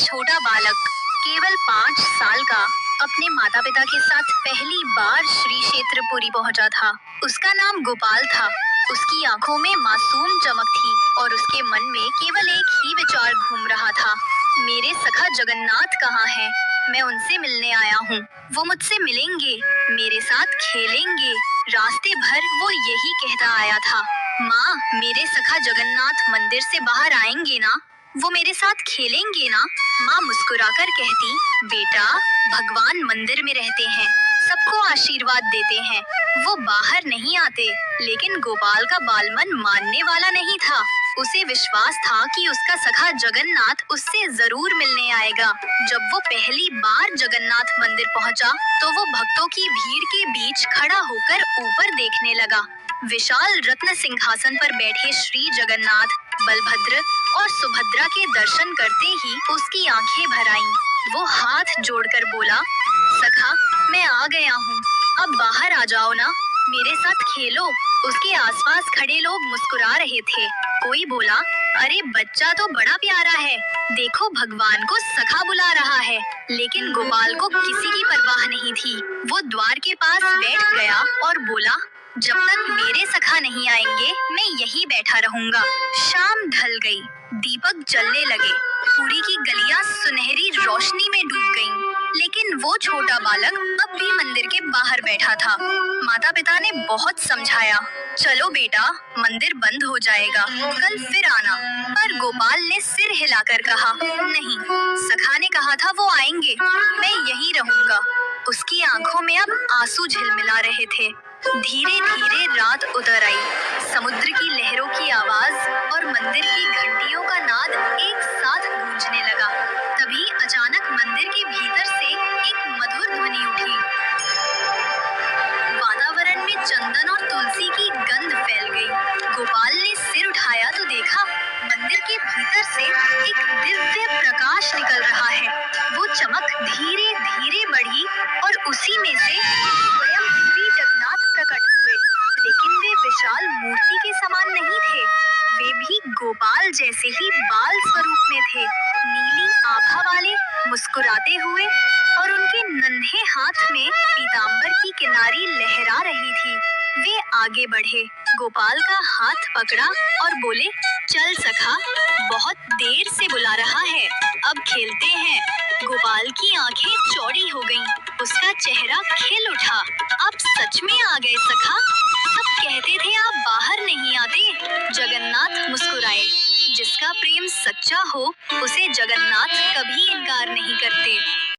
छोटा बालक केवल 5 साल का अपने माता पिता के साथ पहली बार श्री क्षेत्रपुरी पहुंचा था। उसका नाम गोपाल था। उसकी आंखों में मासूम चमक थी और उसके मन में केवल एक ही विचार घूम रहा था, मेरे सखा जगन्नाथ कहाँ है? मैं उनसे मिलने आया हूँ। वो मुझसे मिलेंगे, मेरे साथ खेलेंगे। रास्ते भर वो यही कहता आया था, माँ, मेरे सखा जगन्नाथ मंदिर से बाहर आएंगे ना? वो मेरे साथ खेलेंगे ना? माँ मुस्कुराकर कहती, बेटा, भगवान मंदिर में रहते हैं, सबको आशीर्वाद देते हैं, वो बाहर नहीं आते। लेकिन गोपाल का बालमन मानने वाला नहीं था। उसे विश्वास था कि उसका सखा जगन्नाथ उससे जरूर मिलने आएगा। जब वो पहली बार जगन्नाथ मंदिर पहुंचा, तो वो भक्तों की भीड़ के बीच खड़ा होकर ऊपर देखने लगा। विशाल रत्न सिंहासन पर बैठे श्री जगन्नाथ, बलभद्र और सुभद्रा के दर्शन करते ही उसकी आंखें भर आईं। वो हाथ जोड़कर बोला, सखा, मैं आ गया हूँ, अब बाहर आ जाओ ना, मेरे साथ खेलो। उसके आसपास खड़े लोग मुस्कुरा रहे थे। कोई बोला, अरे बच्चा तो बड़ा प्यारा है, देखो भगवान को सखा बुला रहा है। लेकिन गोपाल को किसी की परवाह नहीं थी। वो द्वार के पास बैठ गया और बोला, जब तक मेरे सखा नहीं आएंगे, मैं यहीं बैठा रहूंगा। शाम ढल गई, दीपक जलने लगे, पुरी की गलियां सुनहरी रोशनी में डूब गईं। लेकिन वो छोटा बालक अब भी मंदिर के बाहर बैठा था। माता पिता ने बहुत समझाया, चलो बेटा, मंदिर बंद हो जाएगा, कल फिर आना। पर गोपाल ने सिर हिलाकर कहा, नहीं, सखा ने कहा था वो आएंगे, मैं यहीं रहूंगा। उसकी आंखों में अब आंसू झिलमिला रहे थे। धीरे धीरे रात उतर आई। समुद्र की लहरों की आवाज और मंदिर की घंटियों का नाद एक साथ गूंजने लगा। तभी अचानक मंदिर के भीतर से एक मधुर ध्वनि उठी। वातावरण में चंदन और तुलसी की गंध फैल गई। गोपाल ने सिर उठाया तो देखा, मंदिर के भीतर से एक दिव्य प्रकाश निकल रहा है। वो चमक धीरे धीरे बढ़ी और उसी में से स्वयं श्री जगन्नाथ प्रकट हुए। लेकिन वे विशाल मूर्ति के समान नहीं थे, वे भी गोपाल जैसे ही बाल स्वरूप में थे, नीली आभा वाले, मुस्कुराते हुए, और उनके नन्हे हाथ में पीतांबर की किनारी लहरा रही थी। वे आगे बढ़े, गोपाल का हाथ पकड़ा और बोले, चल सखा, बहुत देर से बुला रहा है, अब खेलते हैं। गोपाल की आंखें चौड़ी हो गईं, उसका चेहरा खिल उठा, आप सच में आ गए सखा? सब कहते थे आप बाहर नहीं आते। जगन्नाथ मुस्कुराए, जिसका प्रेम सच्चा हो, उसे जगन्नाथ कभी इनकार नहीं करते।